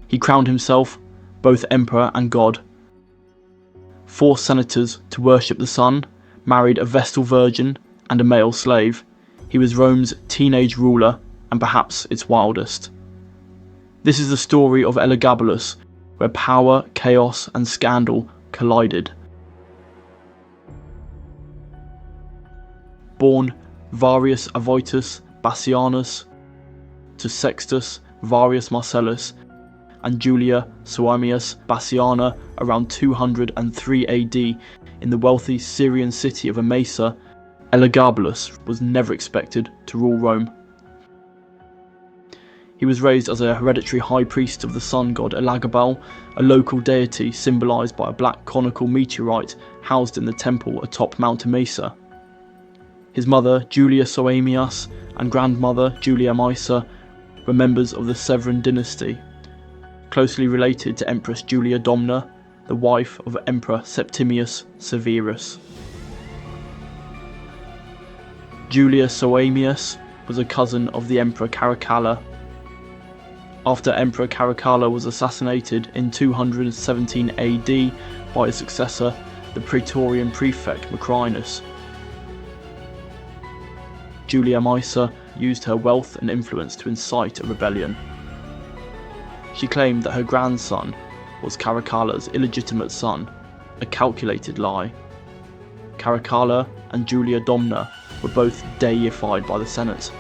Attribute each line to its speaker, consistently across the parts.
Speaker 1: He crowned himself both emperor and god, forced senators to worship the sun, married a Vestal virgin and a male slave. He was Rome's teenage ruler and perhaps its wildest. This is the story of Elagabalus, where power, chaos and scandal collided. Born Varius Avitus Bassianus to Sextus Varius Marcellus and Julia Soaemius Bassiana around 203 AD in the wealthy Syrian city of Emesa, Elagabalus was never expected to rule Rome. He was raised as a hereditary high priest of the sun god Elagabal, a local deity symbolised by a black conical meteorite housed in the temple atop Mount Emesa. His mother, Julia Soaemias, and grandmother, Julia Maesa, were members of the Severan dynasty, closely related to Empress Julia Domna, the wife of Emperor Septimius Severus. Julia Soaemias was a cousin of the Emperor Caracalla. After Emperor Caracalla was assassinated in 217 AD by his successor, the Praetorian prefect Macrinus, Julia Maesa used her wealth and influence to incite a rebellion. She claimed that her grandson was Caracalla's illegitimate son, a calculated lie. Caracalla and Julia Domna were both deified by the Senate,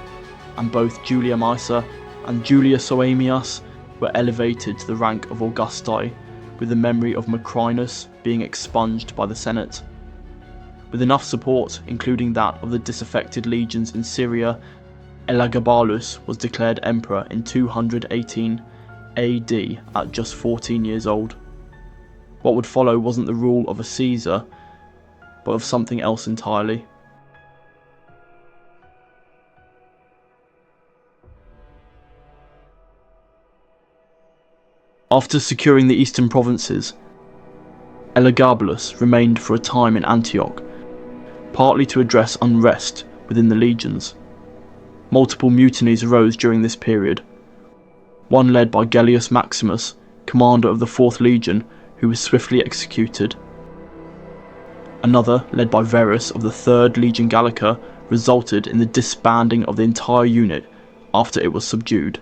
Speaker 1: and both Julia Maesa and Julia Soaemias were elevated to the rank of Augusti, with the memory of Macrinus being expunged by the Senate. With enough support, including that of the disaffected legions in Syria, Elagabalus was declared emperor in 218 AD at just 14 years old. What would follow wasn't the rule of a Caesar, but of something else entirely. After securing the eastern provinces, Elagabalus remained for a time in Antioch, partly to address unrest within the legions. Multiple mutinies arose during this period, one led by Gellius Maximus, commander of the 4th Legion, who was swiftly executed. Another, led by Verus of the 3rd Legion Gallica, resulted in the disbanding of the entire unit after it was subdued.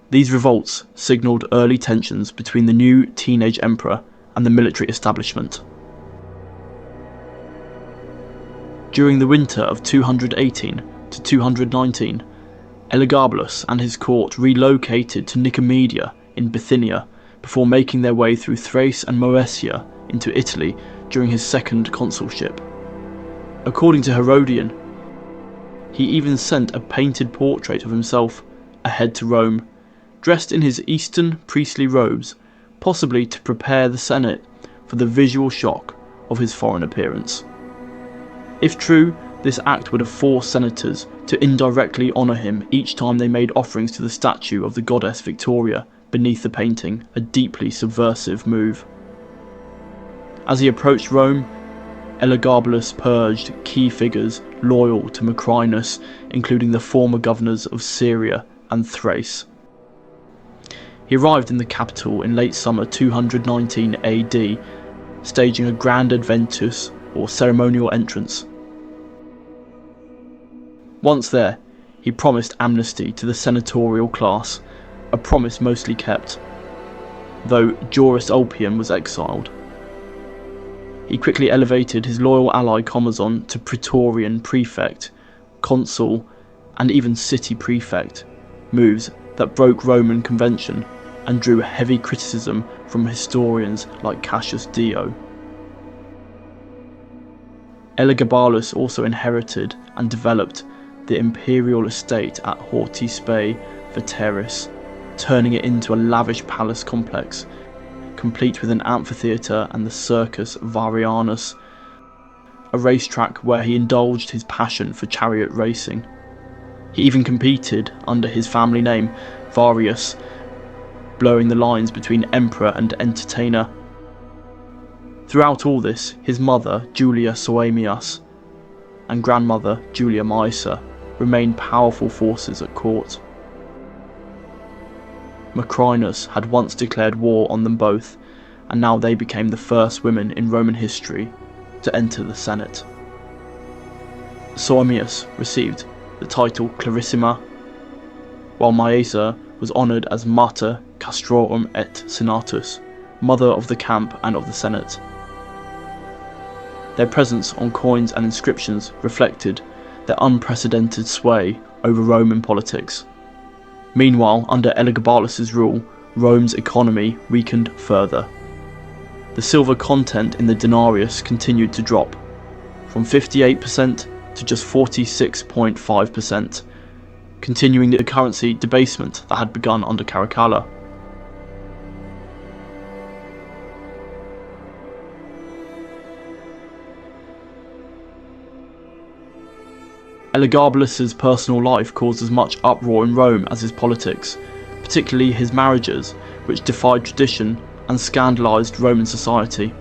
Speaker 1: These revolts signalled early tensions between the new teenage emperor and the military establishment. During the winter of 218 to 219, Elagabalus and his court relocated to Nicomedia in Bithynia before making their way through Thrace and Moesia into Italy during his second consulship. According to Herodian, he even sent a painted portrait of himself ahead to Rome, dressed in his Eastern priestly robes, possibly to prepare the Senate for the visual shock of his foreign appearance. If true, this act would have forced senators to indirectly honour him each time they made offerings to the statue of the goddess Victoria beneath the painting, a deeply subversive move. As he approached Rome, Elagabalus purged key figures loyal to Macrinus, including the former governors of Syria and Thrace. He arrived in the capital in late summer 219 AD, staging a grand adventus, or ceremonial entrance. Once there, he promised amnesty to the senatorial class, a promise mostly kept, though Joris Ulpian was exiled. He quickly elevated his loyal ally Comazon to Praetorian prefect, consul, and even city prefect, moves that broke Roman convention and drew heavy criticism from historians like Cassius Dio. Elagabalus also inherited and developed the imperial estate at Hortispe Veteris, turning it into a lavish palace complex, complete with an amphitheatre and the Circus Varianus, a racetrack where he indulged his passion for chariot racing. He even competed under his family name, Varius, blurring the lines between emperor and entertainer. Throughout all this, his mother, Julia Soaemias, and grandmother, Julia Maesa, remained powerful forces at court. Macrinus had once declared war on them both, and now they became the first women in Roman history to enter the Senate. Soaemias received the title Clarissima, while Maesa was honoured as Mater Castrorum et Senatus, mother of the camp and of the Senate. Their presence on coins and inscriptions reflected their unprecedented sway over Roman politics. Meanwhile, under Elagabalus' rule, Rome's economy weakened further. The silver content in the denarius continued to drop, from 58% to just 46.5%, continuing the currency debasement that had begun under Caracalla. Elagabalus' personal life caused as much uproar in Rome as his politics, particularly his marriages, which defied tradition and scandalized Roman society.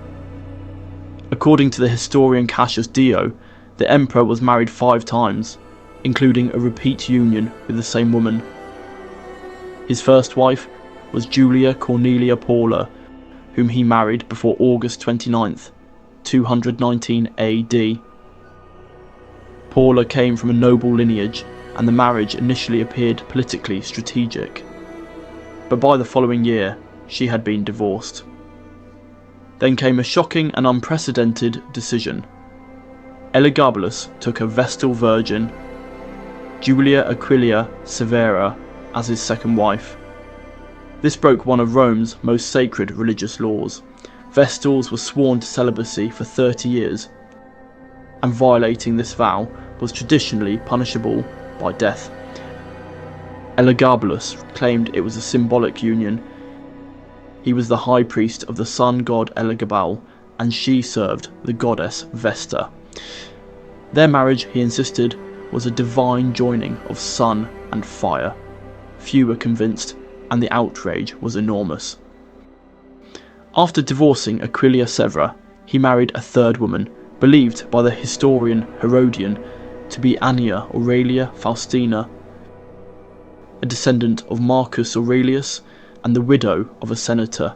Speaker 1: According to the historian Cassius Dio, the emperor was married 5 times, including a repeat union with the same woman. His first wife was Julia Cornelia Paula, whom he married before August 29th, 219 AD. Paula came from a noble lineage, and the marriage initially appeared politically strategic. But by the following year, she had been divorced. Then came a shocking and unprecedented decision. Elagabalus took a Vestal virgin, Julia Aquilia Severa, as his second wife. This broke one of Rome's most sacred religious laws. Vestals were sworn to celibacy for 30 years, and violating this vow was traditionally punishable by death. Elagabalus claimed it was a symbolic union. He was the high priest of the sun god Elagabal, and she served the goddess Vesta. Their marriage, he insisted, was a divine joining of sun and fire. Few were convinced, and the outrage was enormous. After divorcing Aquilia Severa, he married a third woman, believed by the historian Herodian to be Annia Aurelia Faustina, a descendant of Marcus Aurelius and the widow of a senator,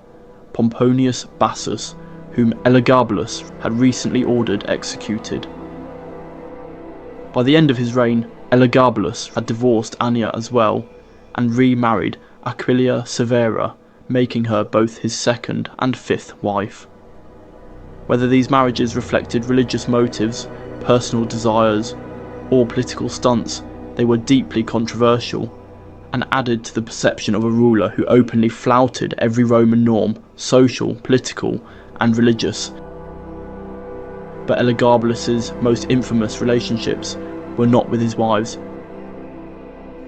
Speaker 1: Pomponius Bassus, whom Elagabalus had recently ordered executed. By the end of his reign, Elagabalus had divorced Annia as well, and remarried Aquilia Severa, making her both his second and fifth wife. Whether these marriages reflected religious motives, personal desires, or political stunts, they were deeply controversial, and added to the perception of a ruler who openly flouted every Roman norm, social, political, and religious. But Elagabalus' most infamous relationships were not with his wives,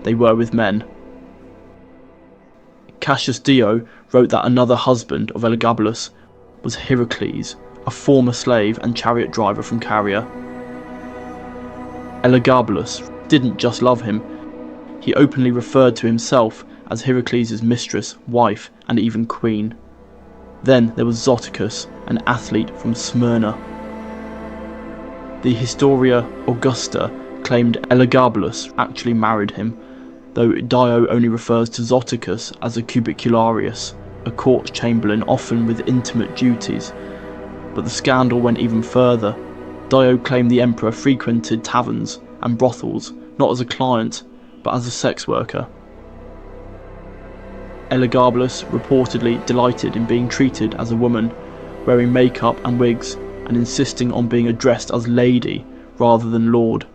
Speaker 1: they were with men. Cassius Dio wrote that another husband of Elagabalus was Heracles, a former slave and chariot driver from Caria. Elagabalus didn't just love him, he openly referred to himself as Heracles' mistress, wife, and even queen. Then there was Zoticus, an athlete from Smyrna. The Historia Augusta claimed Elagabalus actually married him, though Dio only refers to Zoticus as a cubicularius, a court chamberlain often with intimate duties. But the scandal went even further. Dio claimed the emperor frequented taverns and brothels, not as a client, but as a sex worker. Elagabalus reportedly delighted in being treated as a woman, wearing makeup and wigs, and insisting on being addressed as lady rather than lord.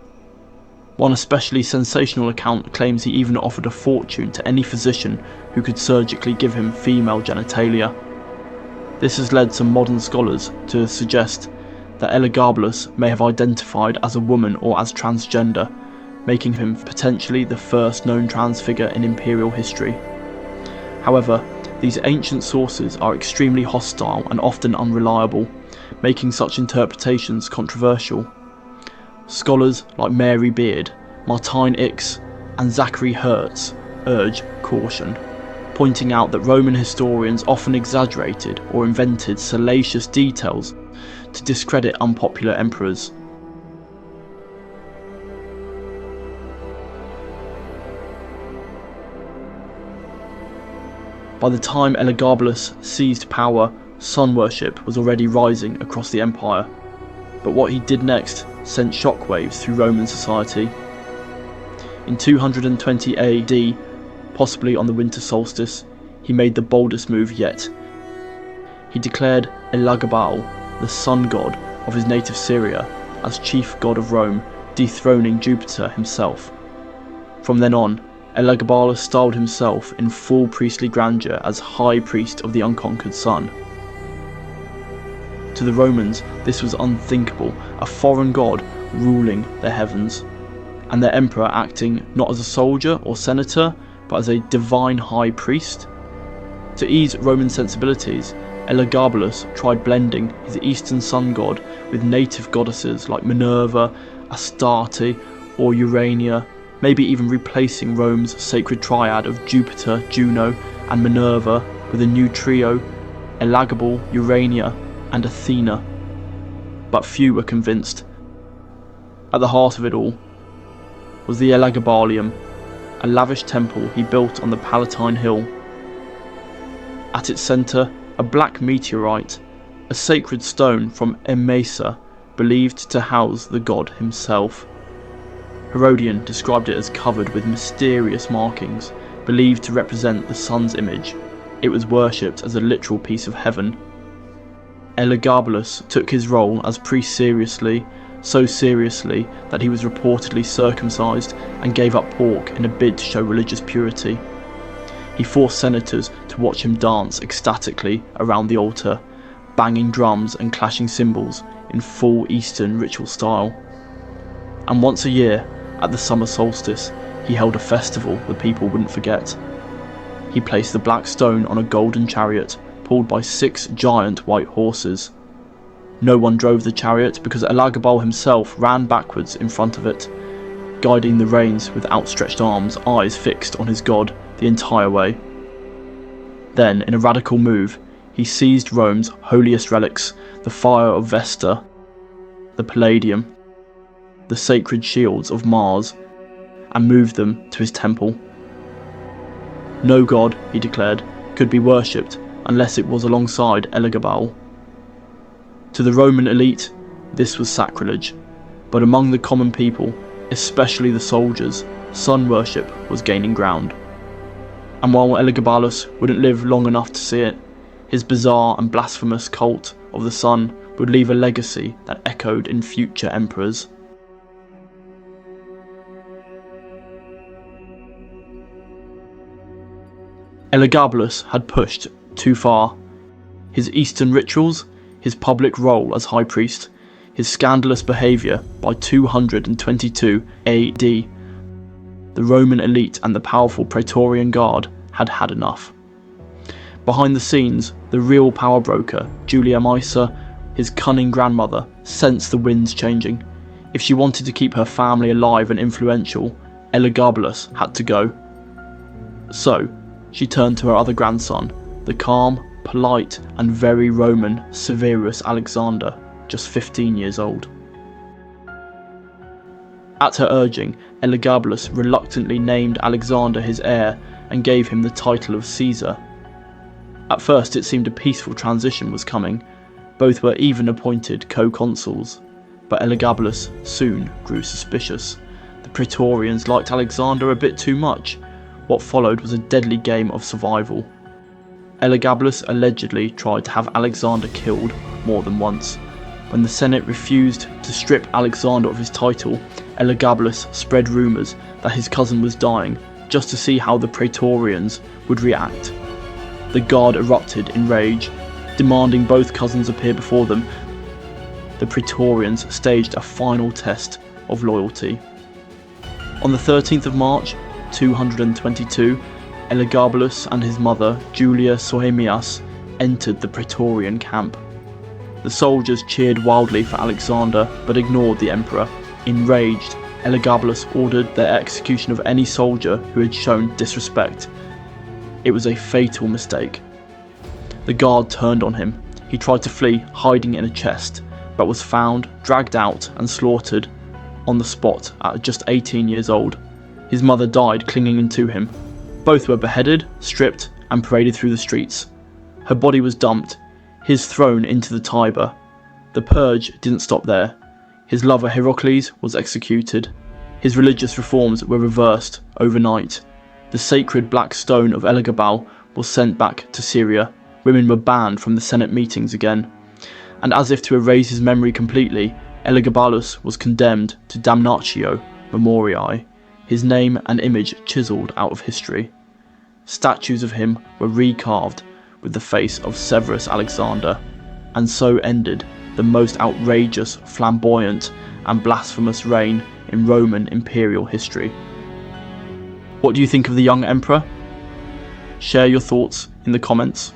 Speaker 1: One especially sensational account claims he even offered a fortune to any physician who could surgically give him female genitalia. This has led some modern scholars to suggest that Elagabalus may have identified as a woman or as transgender, making him potentially the first known trans figure in imperial history. However, these ancient sources are extremely hostile and often unreliable, making such interpretations controversial. Scholars like Mary Beard, Martijn Ix, and Zachary Hertz urge caution, pointing out that Roman historians often exaggerated or invented salacious details to discredit unpopular emperors. By the time Elagabalus seized power, sun worship was already rising across the empire. But what he did next sent shockwaves through Roman society. In 220 AD, possibly on the winter solstice, he made the boldest move yet. He declared Elagabal, the sun god of his native Syria, as chief god of Rome, dethroning Jupiter himself. From then on, Elagabalus styled himself in full priestly grandeur as High Priest of the Unconquered Sun. To the Romans, this was unthinkable, a foreign god ruling the heavens, and their emperor acting not as a soldier or senator, but as a divine high priest. To ease Roman sensibilities, Elagabalus tried blending his eastern sun god with native goddesses like Minerva, Astarte, or Urania, maybe even replacing Rome's sacred triad of Jupiter, Juno, and Minerva with a new trio, Elagabal, Urania, and Athena. But few were convinced. At the heart of it all was the Elagabalium, a lavish temple he built on the Palatine Hill. At its centre, a black meteorite, a sacred stone from Emesa, believed to house the god himself. Herodian described it as covered with mysterious markings, believed to represent the sun's image. It was worshipped as a literal piece of heaven. Elagabalus took his role as priest seriously, so seriously that he was reportedly circumcised and gave up pork in a bid to show religious purity. He forced senators to watch him dance ecstatically around the altar, banging drums and clashing cymbals in full Eastern ritual style. And once a year, at the summer solstice, he held a festival the people wouldn't forget. He placed the black stone on a golden chariot pulled by 6 giant white horses. No one drove the chariot because Elagabal himself ran backwards in front of it, guiding the reins with outstretched arms, eyes fixed on his god the entire way. Then, in a radical move, he seized Rome's holiest relics, the fire of Vesta, the Palladium, the sacred shields of Mars, and moved them to his temple. No god, he declared, could be worshipped unless it was alongside Elagabal. To the Roman elite, this was sacrilege, but among the common people, especially the soldiers, sun worship was gaining ground. And while Elagabalus wouldn't live long enough to see it, his bizarre and blasphemous cult of the sun would leave a legacy that echoed in future emperors. Elagabalus had pushed too far. His Eastern rituals, his public role as high priest, his scandalous behaviour by 222 AD, the Roman elite and the powerful Praetorian Guard had had enough. Behind the scenes, the real power broker, Julia Maesa, his cunning grandmother, sensed the winds changing. If she wanted to keep her family alive and influential, Elagabalus had to go. So, she turned to her other grandson, the calm, polite, and very Roman Severus Alexander, just 15 years old. At her urging, Elagabalus reluctantly named Alexander his heir and gave him the title of Caesar. At first it seemed a peaceful transition was coming. Both were even appointed co-consuls, but Elagabalus soon grew suspicious. The Praetorians liked Alexander a bit too much. What followed was a deadly game of survival. Elagabalus allegedly tried to have Alexander killed more than once. When the Senate refused to strip Alexander of his title, Elagabalus spread rumours that his cousin was dying, just to see how the Praetorians would react. The guard erupted in rage, demanding both cousins appear before them. The Praetorians staged a final test of loyalty. On the 13th of March, 222, Elagabalus and his mother, Julia Sohemias, entered the Praetorian camp. The soldiers cheered wildly for Alexander, but ignored the emperor. Enraged, Elagabalus ordered the execution of any soldier who had shown disrespect. It was a fatal mistake. The guard turned on him. He tried to flee, hiding in a chest, but was found, dragged out, and slaughtered on the spot at just 18 years old. His mother died clinging to him. Both were beheaded, stripped, and paraded through the streets. Her body was dumped, his thrown into the Tiber. The purge didn't stop there. His lover Heracles was executed. His religious reforms were reversed overnight. The sacred black stone of Elagabalus was sent back to Syria. Women were banned from the Senate meetings again. And as if to erase his memory completely, Elagabalus was condemned to damnatio, memoriae, his name and image chiselled out of history. Statues of him were recarved with the face of Severus Alexander, and so ended the most outrageous, flamboyant and blasphemous reign in Roman imperial history. What do you think of the young emperor? Share your thoughts in the comments.